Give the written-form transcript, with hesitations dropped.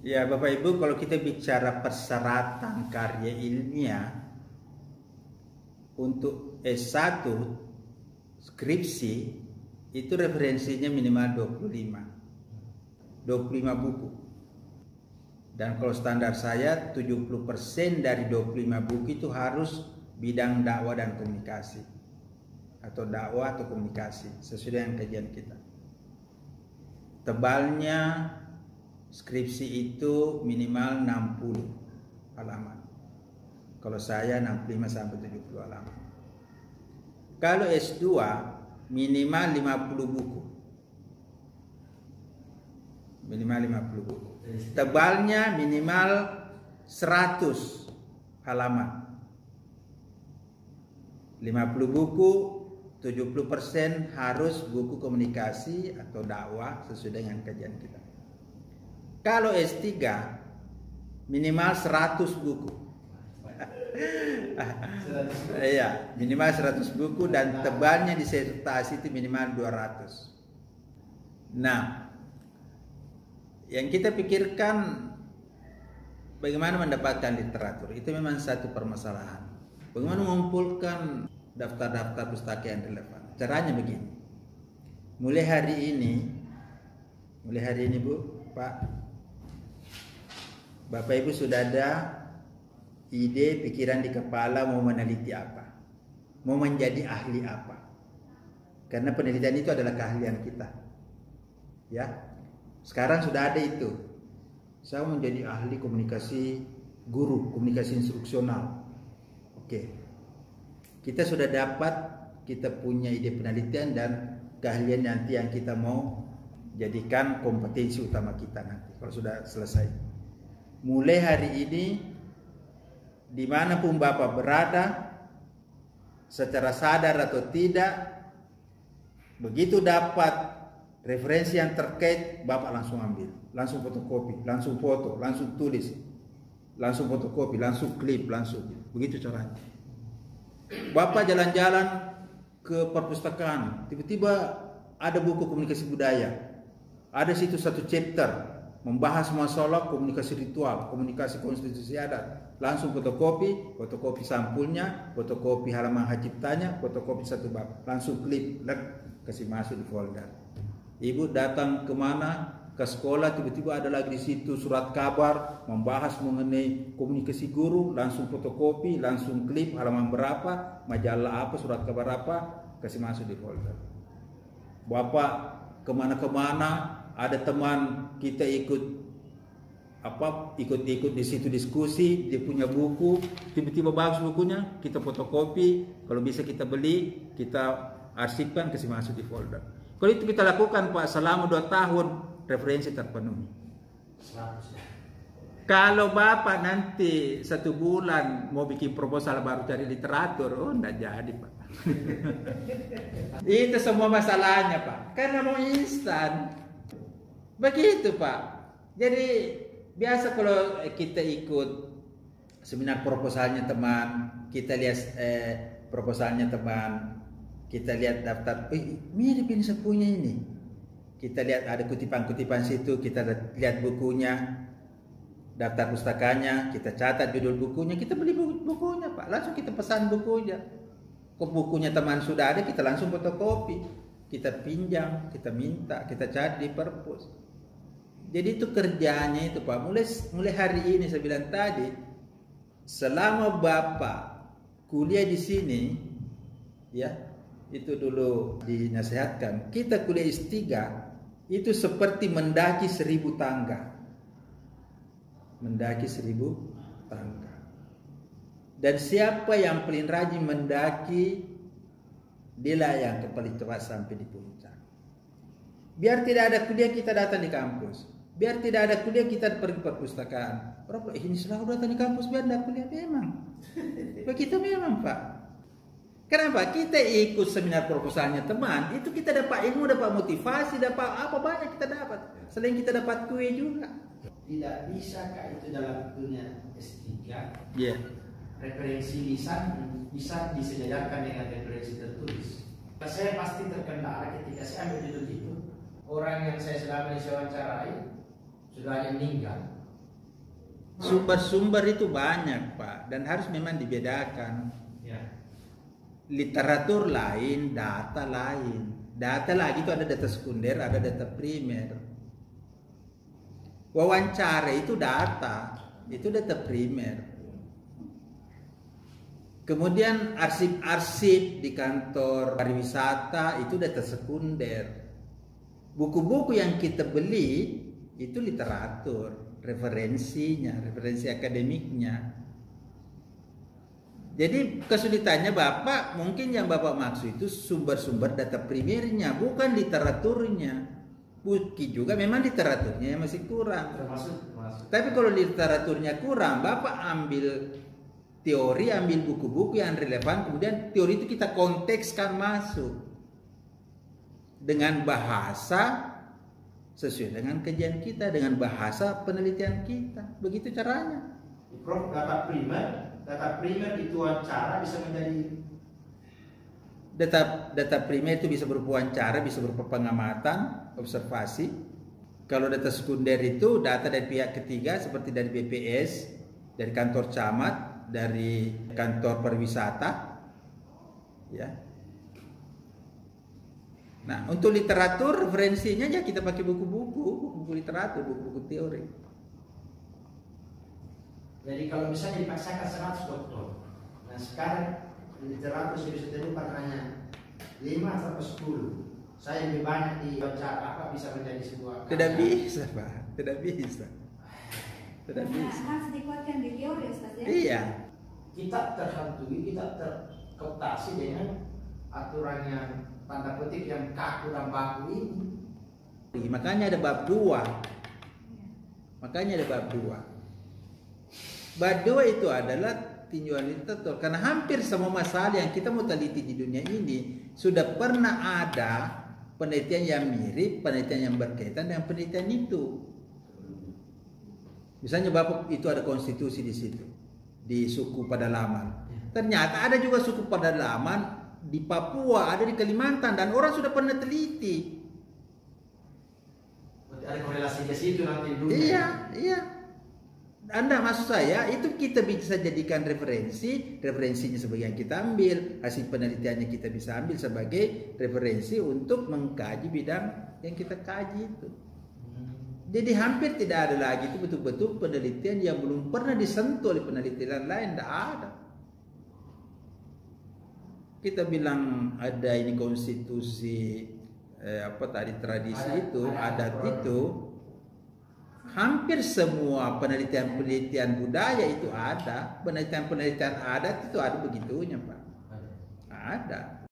Ya Bapak Ibu, kalau kita bicara persyaratan karya ilmiah untuk S1 skripsi itu referensinya minimal 25 buku. Dan kalau standar saya 70% dari 25 buku itu harus bidang dakwah dan komunikasi atau dakwah atau komunikasi sesuai dengan kajian kita. Tebalnya skripsi itu minimal 60 halaman. Kalau saya 65 sampai 70 halaman. Kalau S2 minimal 50 buku. Minimal 50 buku. Tebalnya minimal 100 halaman. 50 buku, 70% harus buku komunikasi atau dakwah sesuai dengan kajian kita. Kalau S3 minimal 100 buku. Iya, minimal 100 buku dan tebalnya disertasi itu minimal 200. Nah, yang kita pikirkan bagaimana mendapatkan literatur itu memang satu permasalahan. Bagaimana mengumpulkan daftar-daftar pustaka yang relevan. Caranya begini. Mulai hari ini Bu, Pak, Bapak Ibu sudah ada ide, pikiran di kepala mau meneliti apa, mau menjadi ahli apa. Karena penelitian itu adalah keahlian kita. Ya, sekarang sudah ada itu. Saya mau menjadi ahli komunikasi guru, komunikasi instruksional. Oke, kita sudah dapat, kita punya ide penelitian dan keahlian nanti yang kita mau jadikan kompetensi utama kita nanti kalau sudah selesai. Mulai hari ini, dimanapun Bapak berada, secara sadar atau tidak, begitu dapat referensi yang terkait, Bapak langsung ambil, langsung fotokopi, langsung foto, langsung tulis, langsung fotokopi, langsung klip, langsung. Begitu caranya. Bapak jalan-jalan ke perpustakaan, tiba-tiba ada buku komunikasi budaya, ada situ satu chapter membahas masalah komunikasi ritual, komunikasi konstitusi adat. Langsung fotokopi sampulnya, fotokopi halaman hak ciptanya, fotokopi satu bab, langsung klip, kasih masuk di folder. Ibu datang kemana? Ke sekolah, tiba-tiba ada lagi di situ surat kabar membahas mengenai komunikasi guru, langsung fotokopi, langsung klip halaman berapa, majalah apa, surat kabar apa, kasih masuk di folder. Bapak kemana-kemana, ada teman kita ikut di situ diskusi, dia punya buku, tiba-tiba bagus bukunya, kita fotokopi, kalau bisa kita beli, kita arsipkan, kasih masuk di folder. Kalau itu kita lakukan Pak selama 2 tahun, referensi terpenuhi. Kalau Bapak nanti 1 bulan mau bikin proposal baru cari literatur, enggak jadi Pak. Itu semua masalahnya Pak, karena mau instan. Begitu Pak. Jadi biasa kalau kita ikut seminar proposalnya teman, kita lihat proposalnya teman, kita lihat daftar, mirip ini sepunya ini. Kita lihat ada kutipan-kutipan situ, kita lihat bukunya, daftar pustakanya, kita catat judul bukunya, kita beli bukunya Pak, langsung kita pesan bukunya. Kok bukunya teman sudah ada, kita langsung fotokopi, kita pinjam, kita minta, kita cari di perpus. Jadi itu kerjanya itu Pak. Mulai hari ini saya bilang tadi, selama Bapak kuliah di sini, ya itu dulu dinasihatkan, kita kuliah S3 itu seperti mendaki 1000 tangga. Mendaki 1000 tangga. Dan siapa yang paling rajin mendaki, dialah yang paling cepat sampai di puncak. Biar tidak ada kuliah, kita datang di kampus. Biar tidak ada kuliah, kita pergi perpustakaan. Ini selalu datang di kampus biar tidak kuliah, memang. Begitu memang Pak. Kenapa? Kita ikut seminar proposalnya teman, itu kita dapat ilmu, dapat motivasi, dapat apa banyak kita dapat. Selain kita dapat kue juga. Tidak bisa Kak itu dalam dunia S3. Yeah. Referensi lisan bisa disejajarkan dengan referensi tertulis. Saya pasti terkendala ketika saya ambil judul itu. Orang yang saya selama ini wawancarai sudah ada yang meninggal. Sumber-sumber itu banyak, Pak, dan harus memang dibedakan. Ya. Literatur lain, data lain. Data lagi itu ada data sekunder, ada data primer. Wawancara itu data primer. Kemudian arsip-arsip di kantor pariwisata itu data sekunder. Buku-buku yang kita beli itu literatur, referensinya, referensi akademiknya. Jadi kesulitannya Bapak, mungkin yang Bapak maksud itu sumber-sumber data primernya, bukan literaturnya. Buki juga memang literaturnya yang masih kurang. Termasuk. Tapi kalau literaturnya kurang, Bapak ambil teori, ambil buku-buku yang relevan, kemudian teori itu kita kontekskan masuk dengan bahasa sesuai dengan kajian kita, dengan bahasa penelitian kita. Begitu caranya. Prof, data primer itu wawancara bisa menjadi data primer itu bisa berupa wawancara, bisa berupa pengamatan, observasi. Kalau data sekunder itu data dari pihak ketiga seperti dari BPS, dari kantor camat, dari kantor pariwisata, ya. Nah, untuk literatur referensinya ya kita pakai buku-buku literatur, buku-buku teori. Jadi kalau misalnya dipaksakan 100 doktor, nah sekarang literatur sudah bisa ditemukan hanya 5 atau 10. Saya lebih banyak di wawancara, apa bisa menjadi sebuah Tidak bisa, Pak. Tidak bisa. Tidak bisa. Harus dikuatkan di teori, Ustaz, ya? Iya. Kita terhantui, kita terkooptasi dengan aturan yang tanda petik yang kaku dan baku ini. Makanya ada bab 2. Bab 2 itu adalah tinjauan literatur, karena hampir semua masalah yang kita mau teliti di dunia ini sudah pernah ada penelitian yang mirip, penelitian yang berkaitan dengan penelitian itu. Misalnya Bapak itu ada konstitusi di situ, di suku Pedalaman. Ternyata ada juga suku Pedalaman di Papua, ada di Kalimantan, dan orang sudah pernah teliti. Ada korelasi ke situ nanti dulu. Iya. Anda maksud saya itu kita bisa jadikan referensinya sebagai yang kita ambil, hasil penelitiannya kita bisa ambil sebagai referensi untuk mengkaji bidang yang kita kaji itu. Jadi hampir tidak ada lagi itu betul-betul penelitian yang belum pernah disentuh oleh penelitian lain, tidak ada. Kita bilang ada ini konstitusi tradisi itu, adat itu. Hampir semua penelitian budaya itu ada, penelitian adat itu ada begitunya, Pak. Ada.